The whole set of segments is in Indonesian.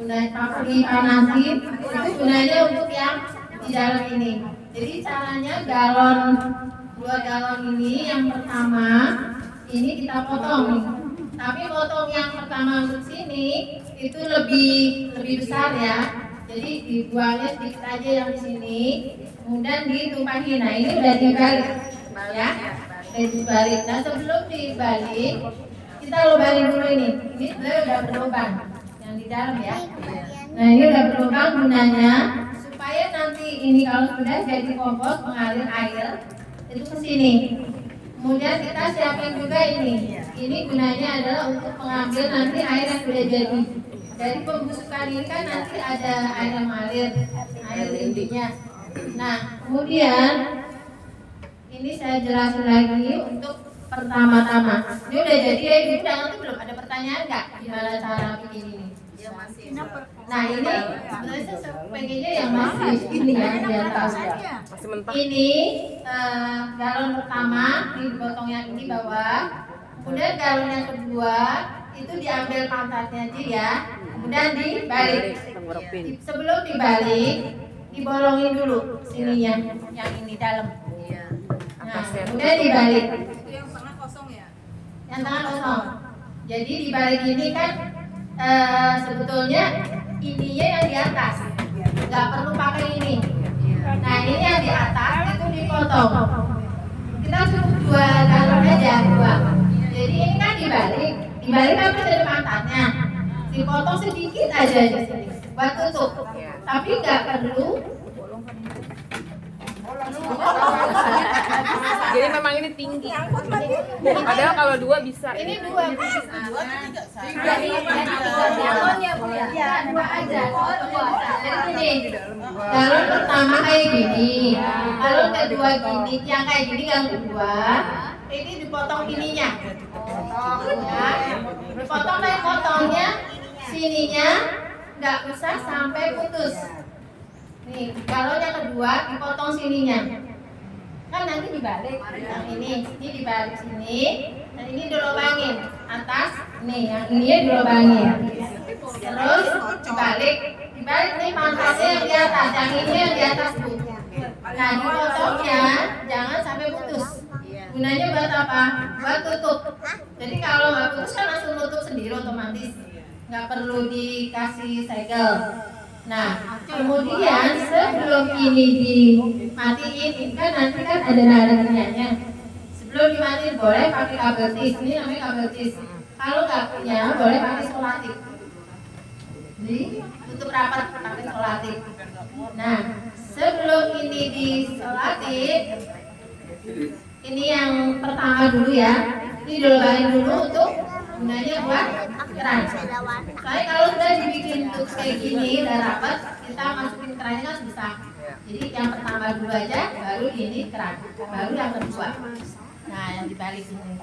dipanasin, itu gunanya untuk yang di dalam ini. Jadi caranya galon 2 galon ini yang pertama ini kita potong nih. Tapi potong yang pertama untuk sini itu lebih besar ya. Jadi dibuangnya sedikit aja yang di sini, kemudian ditumpahin. Nah ini udah dibalik ya, udah dibalik. Nah sebelum dibalik kita lubangin dulu ini. Ini sebenarnya udah berlubang yang di dalam ya. Nah ini udah berlubang gunanya supaya nanti ini kalau sudah jadi kompos mengalir air itu ke sini. Kemudian kita siapin juga ini. Ini gunanya adalah untuk mengambil nanti air yang sudah jadi. Dari pembusukan ini kan nanti ada air yang mengalir, air intinya. Nah kemudian ini saya jelasin lagi untuk pertama-tama. Ini udah jadi ya ibu, nanti belum ada pertanyaan nggak gimana cara bikin ini? Nah ini sebenarnya saya pengennya yang masih ini ya di atas. Ini galon pertama dipotongnya ini bawah, kemudian galon yang kedua itu diambil pantatnya aja ya, kemudian dibalik. Sebelum dibalik dibolongin dulu sininya yang ini dalam. Nah kemudian dibalik. Yang tengah kosong ya? Yang tengah kosong. Jadi dibalik ini kan sebetulnya ininya yang di atas, nggak perlu pakai ini. Nah ini yang di atas itu dipotong. Kita cukup 2 galon aja, 2. Jadi ini kan dibalik kan ada pantatnya. Dipotong sedikit aja di sini buat tutup. Tapi nggak perlu. Jadi memang ini tinggi. Padahal kalau 2 bisa. Ini 2 bisa. 3 aja. Jadi gini. Galon pertama kayak gini. Galon kedua gini. Yang kayak gini galon kedua. Ini dipotong ininya. Ya. Dipotong kayak potongnya sininya nggak usah sampai putus. Nih, galon yang kedua dipotong sininya. Kan nanti dibalik yang ini dibalik sini, dan ini dilobangin atas, nih yang ini dilobangin. Terus dibalik nih pantatnya yang di atas, yang ini yang di atas bu. Nah dipotongnya jangan sampai putus. Gunanya buat apa? Buat tutup. Jadi kalau nggak putus kan langsung tutup sendiri otomatis, nggak perlu dikasih segel. Nah, kemudian sebelum ini dimatiin, kan nanti kan ada nada-nadanya. Sebelum dimatiin boleh pakai kabel tis, ini namanya kabel tis. Kalau nggak punya, boleh pakai solatif. Jadi tutup rapat pakai solatif. Nah, sebelum ini disolatif, ini yang pertama dulu ya. Ini dilobangin dulu untuk gunanya buat keran. Soalnya kalau sudah dibikin untuk kayak gini udah rapat, kita masukin kerannya kan susah. Jadi yang pertama dulu aja, baru ini keran, baru yang kedua. Nah yang dibalik ini.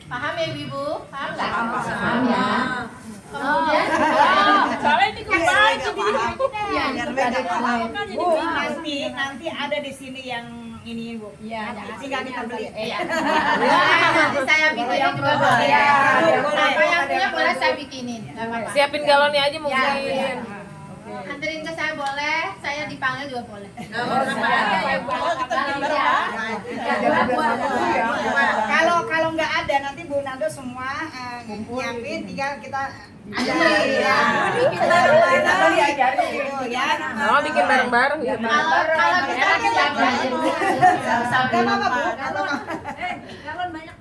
Paham ya ibu? Paham nggak? Paham ya. Kemudian soalnya ini kembali jadi nanti ada di sini yang ini bu. Iya. Tinggal kita beli. Iya. Nanti saya bikinin juga boleh. Apa yang punya boleh saya bikinin. Siapin galonnya aja mungkin. Anterin ke saya boleh, saya dipanggil juga boleh. Kalau nggak ada nanti Bu Nando semua nyiapin, tinggal kita ada ya. Kita diajarin ya. Oh bikin bareng-bareng gitu. Kalau kita siapa aja. Sampai apa Bu? galon banyak.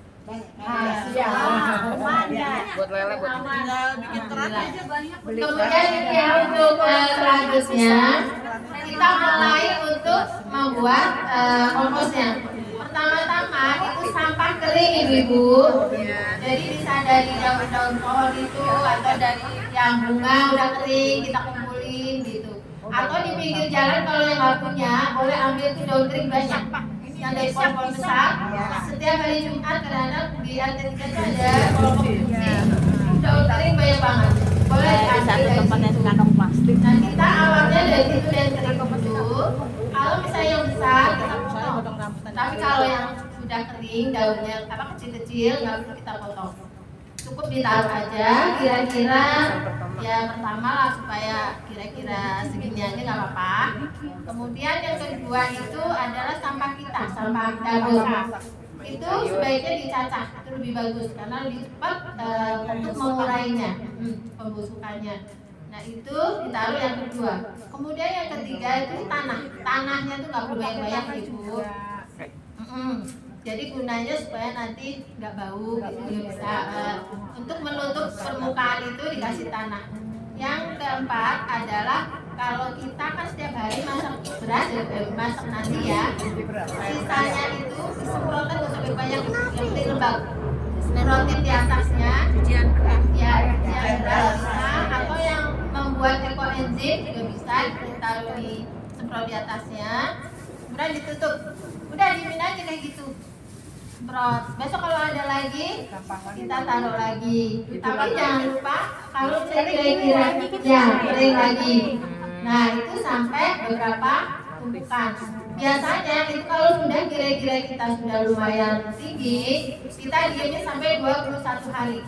Buat lele buat. Bikin keran aja banyak. Kemudian ya untuk selanjutnya kita mulai untuk membuat komposnya. Pertama-tama itu sampah kering ibu-ibu. Jadi bisa dari daun-daun pohon itu atau dari yang bunga udah kering kita kumpulin gitu. Atau di pinggir jalan kalau yang nggak punya boleh ambil tuh daun kering banyak. Yang dari pohon besar. Setiap hari Jumat kadang-kadang di RT3 itu ada kelompok fungsi. Daun kering banyak banget. Boleh diambil dari situ. kantong plastik. Nah kita awalnya dari situ dan kering dulu. Kalau misalnya yang besar kita potong. Tapi kalau yang sudah kering daunnya kecil-kecil nggak perlu kita potong. Cukup ditaruh aja kira-kira ya pertama lah supaya kira-kira segini aja nggak apa-apa. Kemudian yang kedua itu adalah sampah kita, sampah dapur. Itu sebaiknya dicacah, itu lebih bagus karena lebih cepat untuk mengurainya, pembusukannya. Nah itu ditaruh yang kedua. Kemudian yang ketiga itu tanahnya tuh nggak perlu banyak-banyak ibu. Jadi gunanya supaya nanti nggak bau, gitu bisa untuk menutup permukaan itu dikasih tanah. Yang keempat adalah kalau kita kan setiap hari masak beras, masak nasi ya, sisanya itu disemprotkan nggak sampai banyak, yang penting lembab. Semprotin di atasnya, ya beras bisa, atau yang membuat ekoenzim juga bisa ditaruh di semprot di atasnya, kemudian ditutup. Udah diemin aja kayak gitu. Semprot. Besok kalau ada lagi kita taruh lagi. Tapi jangan lupa kalau kira-kira ya kering lagi. Nah itu sampai beberapa tumpukan. Biasanya itu kalau sudah kira-kira kita sudah lumayan tinggi, kita diamnya sampai 21 hari.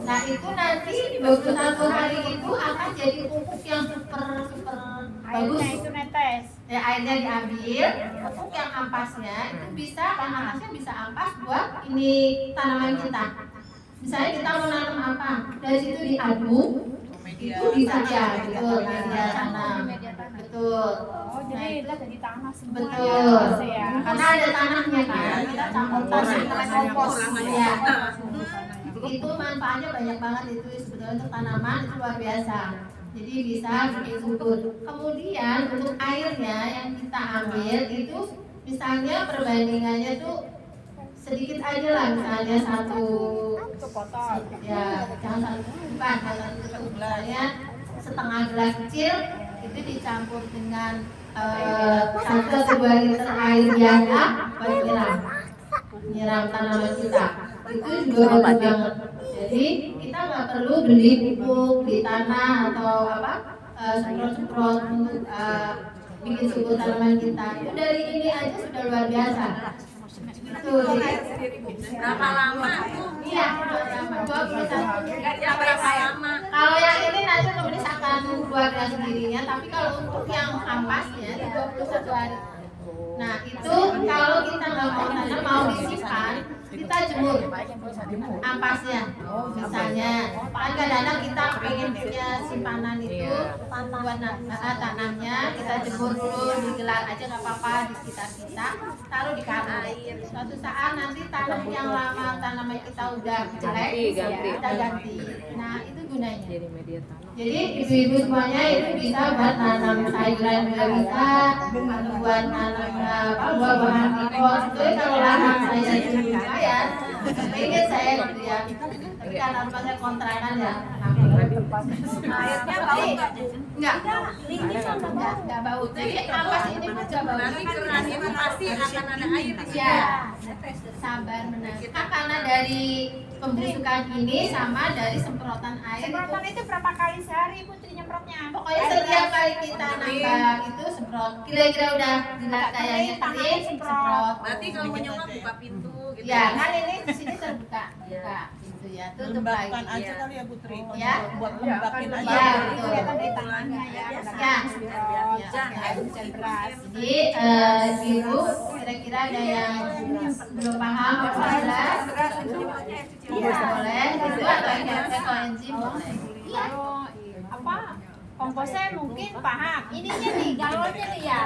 Nah itu nanti 21 hari itu akan jadi pupuk yang super bagus. Itu netes. Ya, airnya diambil, pupuk yang ampasnya itu bisa, ampasnya bisa ampas buat ini tanaman kita. Misalnya kita mau nanam apa, dari situ diaduk, itu bisa ya, betul, media tanam, betul. Oh jadi itu jadi tanah semua. Betul, Ya. karena ada tanahnya kan, kita campur tanah kompos, ya. Itu manfaatnya banyak banget itu sebetulnya untuk tanaman itu luar biasa. Jadi bisa bikin subur. Kemudian untuk airnya yang kita ambil itu misalnya perbandingannya tuh sedikit aja lah, misalnya satu Botol. ya jangan satu bukan jangan itu misalnya setengah gelas kecil itu dicampur dengan 1-2 liter air biasa buat nyiram tanaman kita. Itu juga bagus banget. Jadi kita nggak perlu beli pupuk, beli tanah atau apa semprot-semprot untuk bikin subur tanaman kita. Itu dari ini aja sudah luar biasa. Itu Berapa lama? Iya, 21. Berapa lama? Kalau yang ini nanti kemudian akan keluarga sendirinya, tapi kalau untuk yang ampasnya itu 21 hari. Nah itu kalau kita nggak mau tanam, mau disimpan, kita jemur ampasnya. Misalnya, kan kadang-kadang kita pengen punya simpanan itu buat tanamnya, kita jemur dulu, digelar aja nggak apa-apa di sekitar kita, taruh di karung. Suatu saat nanti tanah yang lama tanaman kita udah jelek, kita ganti. Nah itu gunanya. Jadi ibu-ibu semuanya itu bisa buat nanam sayuran juga bisa, atau buat nanam buah-buahan di kos. Itu kalau lahan saya itu lumayan, pengen saya gitu ya. Tapi karena rumahnya kontrakan ya, Airnya bau nggak? nggak bau. Jadi ampas ini pun nggak bau. Nanti keran itu pasti akan ada air. Ya, sabar menang. Karena dari pembusukan ini sama dari semprotan air. Semprotan itu berapa kali sehari Putri nyemprotnya? Pokoknya setiap kali kita nambah itu semprot. Kira-kira udah kayaknya kering, semprot. Berarti kalau mau nyemprot buka pintu gitu. Ya, kan ini di sini terbuka, buka gitu ya. Tutup lagi. aja kali ya Putri. Ya. Buat lembakin aja. Ya, betul. Kelihatan dari tangannya ya. Ya. Hujan beras. Jadi ibu kira-kira ada yang belum paham apa beras? Boleh, itu atau ekoenzim boleh. Apa? Komposnya mungkin paham. Ininya nih, galonnya nih ya.